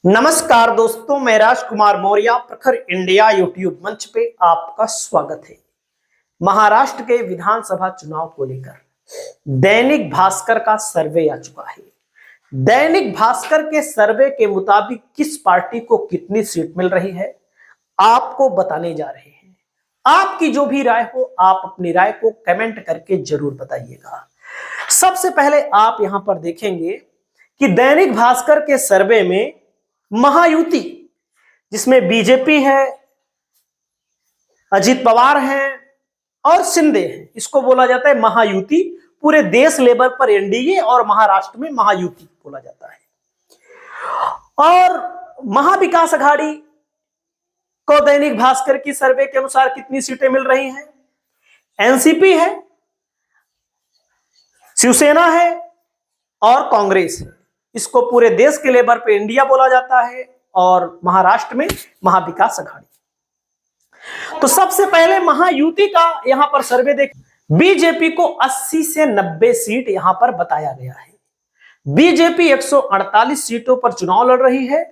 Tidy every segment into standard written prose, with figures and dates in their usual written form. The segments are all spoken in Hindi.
नमस्कार दोस्तों, मैं राजकुमार मौर्य प्रखर इंडिया यूट्यूब मंच पे आपका स्वागत है। महाराष्ट्र के विधानसभा चुनाव को लेकर दैनिक भास्कर का सर्वे आ चुका है। दैनिक भास्कर के सर्वे के मुताबिक किस पार्टी को कितनी सीट मिल रही है आपको बताने जा रहे हैं। आपकी जो भी राय हो, आप अपनी राय को कमेंट करके जरूर बताइएगा। सबसे पहले आप यहां पर देखेंगे कि दैनिक भास्कर के सर्वे में महायुति, जिसमें बीजेपी है, अजित पवार हैं और शिंदे हैं, इसको बोला जाता है महायुति। पूरे देश लेवल पर एनडीए और महाराष्ट्र में महायुति बोला जाता है। और महाविकास अघाड़ी को दैनिक भास्कर की सर्वे के अनुसार कितनी सीटें मिल रही हैं? एनसीपी है, शिवसेना है और कांग्रेस है। इसको पूरे देश के लेवल पे इंडिया बोला जाता है और महाराष्ट्र में महाविकास अघाड़ी। तो सबसे पहले महायुति का यहां पर सर्वे देख, बीजेपी को 80 से 90 सीट यहां पर बताया गया है। बीजेपी 148 सीटों पर चुनाव लड़ रही है।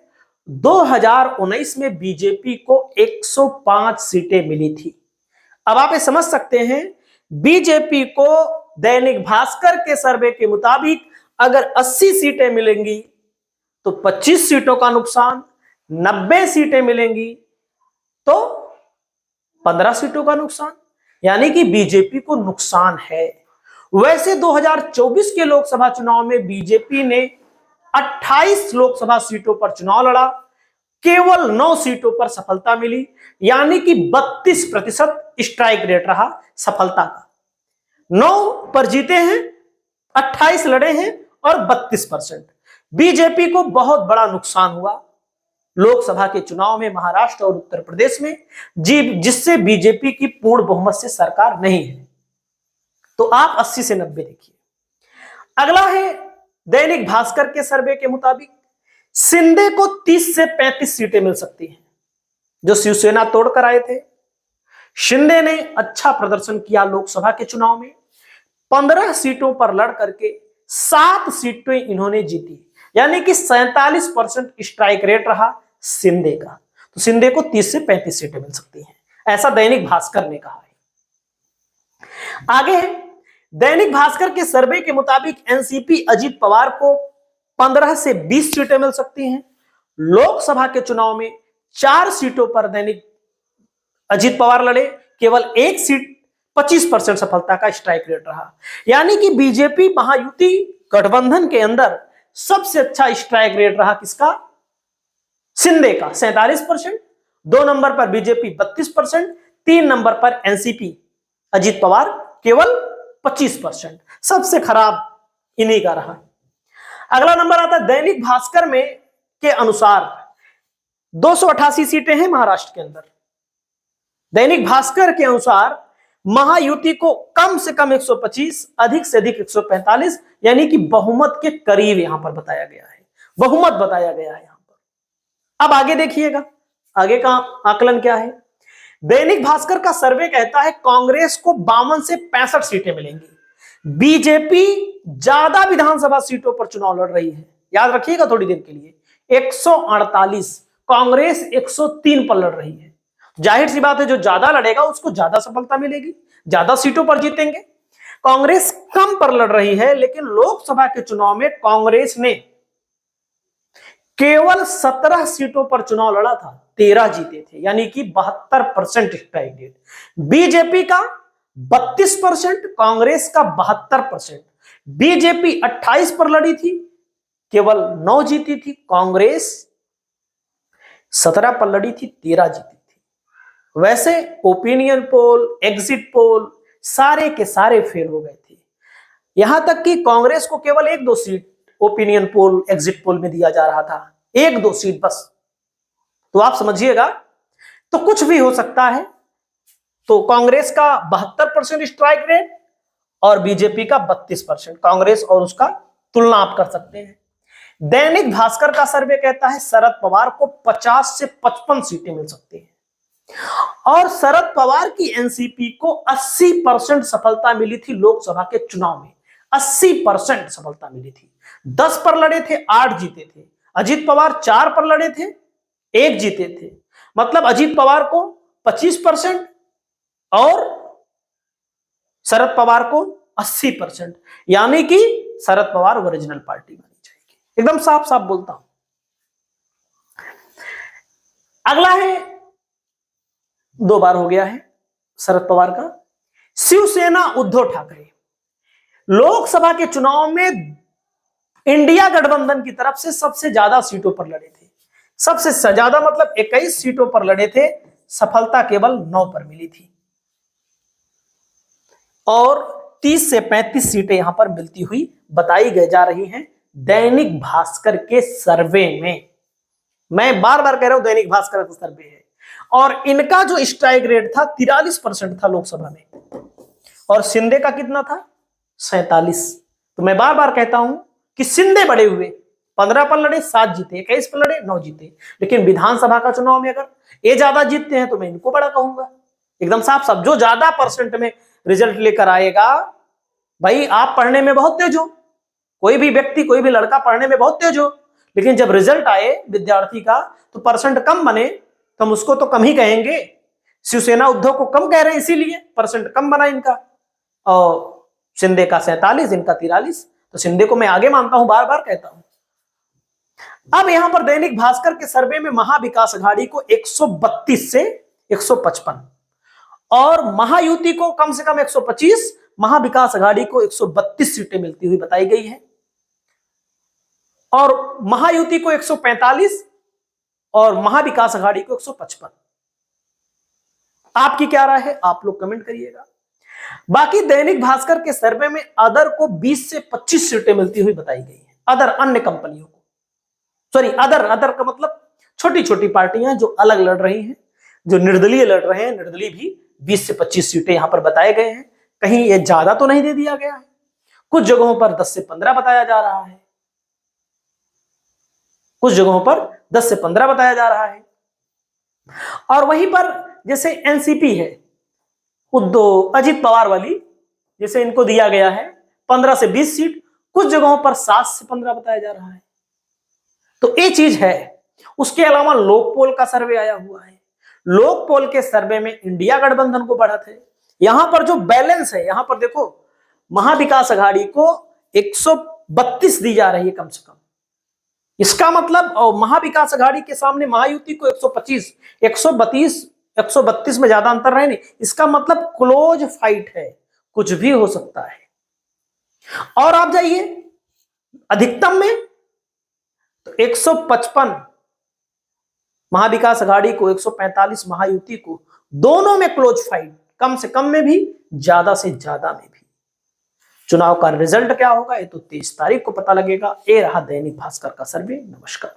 2019 में बीजेपी को 105 सीटें मिली थी। अब आप ये समझ सकते हैं, बीजेपी को दैनिक भास्कर के सर्वे के मुताबिक अगर 80 सीटें मिलेंगी तो 25 सीटों का नुकसान, 90 सीटें मिलेंगी तो 15 सीटों का नुकसान, यानी कि बीजेपी को नुकसान है। वैसे 2024 के लोकसभा चुनाव में बीजेपी ने 28 लोकसभा सीटों पर चुनाव लड़ा, केवल 9 सीटों पर सफलता मिली, यानी कि 32% स्ट्राइक रेट रहा सफलता का। 9 पर जीते हैं, 28 लड़े हैं और 32%। बीजेपी को बहुत बड़ा नुकसान हुआ लोकसभा के चुनाव में महाराष्ट्र और उत्तर प्रदेश में, जिससे बीजेपी की पूर्ण बहुमत से सरकार नहीं है। तो आप 80 से 90 देखिए। अगला है दैनिक भास्कर के सर्वे के मुताबिक शिंदे को 30 से 35 सीटें मिल सकती हैं, जो शिवसेना तोड़कर आए थे। शिंदे ने अच्छा प्रदर्शन किया लोकसभा के चुनाव में, 15 सीटों पर लड़ करके 7 सीटें इन्होंने जीती, यानी कि 47% स्ट्राइक रेट रहा शिंदे का। तो शिंदे को 30 से 35 सीटें मिल सकती हैं, ऐसा दैनिक भास्कर ने कहा है। आगे है दैनिक भास्कर के सर्वे के मुताबिक एनसीपी अजित पवार को 15 से 20 सीटें मिल सकती हैं। लोकसभा के चुनाव में 4 सीटों पर दैनिक अजित पवार लड़े, केवल 1 सीट 25% सफलता का स्ट्राइक रेट रहा, यानी कि बीजेपी महायुति गठबंधन के अंदर सबसे अच्छा स्ट्राइक रेट रहा किसका? शिंदे का 47%, 2 नंबर पर बीजेपी 32%, 3 नंबर पर एनसीपी अजित पवार केवल 25%। सबसे खराब इन्हीं का रहा। अगला नंबर आता है दैनिक भास्कर में के अनुसार 288 सीटें हैं महाराष्ट्र के अंदर। दैनिक भास्कर के अनुसार महायुति को कम से कम 125, अधिक से अधिक 145, यानी कि बहुमत के करीब यहां पर बताया गया है, बहुमत बताया गया है यहां पर। अब आगे देखिएगा, आगे का आकलन क्या है। दैनिक भास्कर का सर्वे कहता है कांग्रेस को 52 से 65 सीटें मिलेंगी। बीजेपी ज्यादा विधानसभा सीटों पर चुनाव लड़ रही है, याद रखिएगा थोड़ी देर के लिए। 148, कांग्रेस 103 पर लड़ रही है। जाहिर सी बात है, जो ज्यादा लड़ेगा उसको ज्यादा सफलता मिलेगी, ज्यादा सीटों पर जीतेंगे। कांग्रेस कम पर लड़ रही है, लेकिन लोकसभा के चुनाव में कांग्रेस ने केवल 17 सीटों पर चुनाव लड़ा था, 13 जीते थे, यानी कि 72% स्ट्राइक रेट। बीजेपी का 32%, कांग्रेस का 72%। बीजेपी 28 पर लड़ी थी, केवल 9 जीती थी। कांग्रेस 17 पर लड़ी थी, 13 जीती थी। वैसे ओपिनियन पोल, एग्जिट पोल सारे के सारे फेल हो गए थे, यहां तक कि कांग्रेस को केवल 1-2 seat opinion poll, exit poll में दिया जा रहा था, 1-2 सीट बस। तो आप समझिएगा, तो कुछ भी हो सकता है। तो कांग्रेस का 72% स्ट्राइक रेट और बीजेपी का 32%, कांग्रेस और उसका तुलना आप कर सकते हैं। दैनिक भास्कर का सर्वे कहता है शरद पवार को 50 से 55 सीटें मिल सकती हैं, और शरद पवार की एनसीपी को 80% सफलता मिली थी लोकसभा के चुनाव में। 80% सफलता मिली थी। 10 पर लड़े थे, 8 जीते थे। अजीत पवार 4 पर लड़े थे, 1 जीते थे, मतलब अजीत पवार को 25% और शरद पवार को 80%, यानी कि शरद पवार ओरिजिनल पार्टी मानी जाएगी। एकदम साफ साफ बोलता हूं। अगला है, 2 बार हो गया है शरद पवार का, शिवसेना उद्धव ठाकरे। लोकसभा के चुनाव में इंडिया गठबंधन की तरफ से सबसे ज्यादा सीटों पर लड़े थे, सबसे ज्यादा मतलब 21 सीटों पर लड़े थे, सफलता केवल 9 पर मिली थी और 30 से 35 सीटें यहां पर मिलती हुई बताई गई जा रही हैं दैनिक भास्कर के सर्वे में। मैं बार बार कह रहा हूं दैनिक भास्कर का सर्वे है, और इनका जो स्ट्राइक रेट था 43% था लोकसभा में, और शिंदे का कितना था 47। तो मैं बार बार कहता हूं कि शिंदे बड़े हुए, 15 पर लड़े 7 जीते, 21 पर लड़े 9 जीते, लेकिन विधानसभा का चुनाव में अगर ये ज्यादा जीतते हैं तो मैं इनको बड़ा कहूंगा। एकदम साफ साफ, जो ज्यादा परसेंट में रिजल्ट लेकर आएगा, भाई आप पढ़ने में बहुत तेज हो, कोई भी व्यक्ति कोई भी लड़का पढ़ने में बहुत तेज हो, लेकिन जब रिजल्ट आए विद्यार्थी का तो परसेंट कम बने तो हम उसको तो कम ही कहेंगे। शिवसेना उद्धव को कम कह रहे हैं इसीलिए परसेंट कम बना इनका, और शिंदे का 47, इनका 43, तो शिंदे को मैं आगे मानता हूं, बार बार कहता हूं। अब यहां पर दैनिक भास्कर के सर्वे में महाविकास अघाड़ी को 132 से 155 और महायुति को कम से कम 125, महाविकास अघाड़ी को 132 सीटें मिलती हुई बताई गई है, और महायुति को 145 और महाविकास अघाड़ी को 155। आपकी क्या राय है, आप लोग कमेंट करिएगा। बाकी दैनिक भास्कर के सर्वे में अदर को 20 से 25 सीटें मिलती हुई बताई गई है, अदर अन्य कंपनियों को, सॉरी अदर का मतलब छोटी छोटी पार्टियां जो अलग लड़ रही हैं, जो निर्दलीय लड़ रहे हैं, निर्दलीय भी 20 से 25 सीटें यहां पर बताए गए हैं। कहीं ये ज्यादा तो नहीं दे दिया गया है, कुछ जगहों पर 10 से 15 बताया जा रहा है, कुछ जगहों पर 10 से 15 बताया जा रहा है। और वहीं पर जैसे एनसीपी है, उद्धव अजीत पवार वाली, जैसे इनको दिया गया है 15 से 20 सीट, कुछ जगहों पर 7 से 15 बताया जा रहा है। तो ये चीज है। उसके अलावा लोकपोल का सर्वे आया हुआ है, लोकपोल के सर्वे में इंडिया गठबंधन को बढ़त है। यहां पर जो बैलेंस है, यहां पर देखो महाविकास अघाड़ी को 132 दी जा रही है कम से कम, इसका मतलब, और महाविकास अघाड़ी के सामने महायुति को 125, 132 में ज्यादा अंतर रहे नहीं, इसका मतलब क्लोज फाइट है, कुछ भी हो सकता है। और आप जाइए अधिकतम में तो 155 महाविकास अघाड़ी को, 145 महायुति को, दोनों में क्लोज फाइट, कम से कम में भी ज्यादा से ज्यादा में भी। चुनाव का रिजल्ट क्या होगा ये तो 23 तारीख को पता लगेगा। ये रहा दैनिक भास्कर का सर्वे। नमस्कार।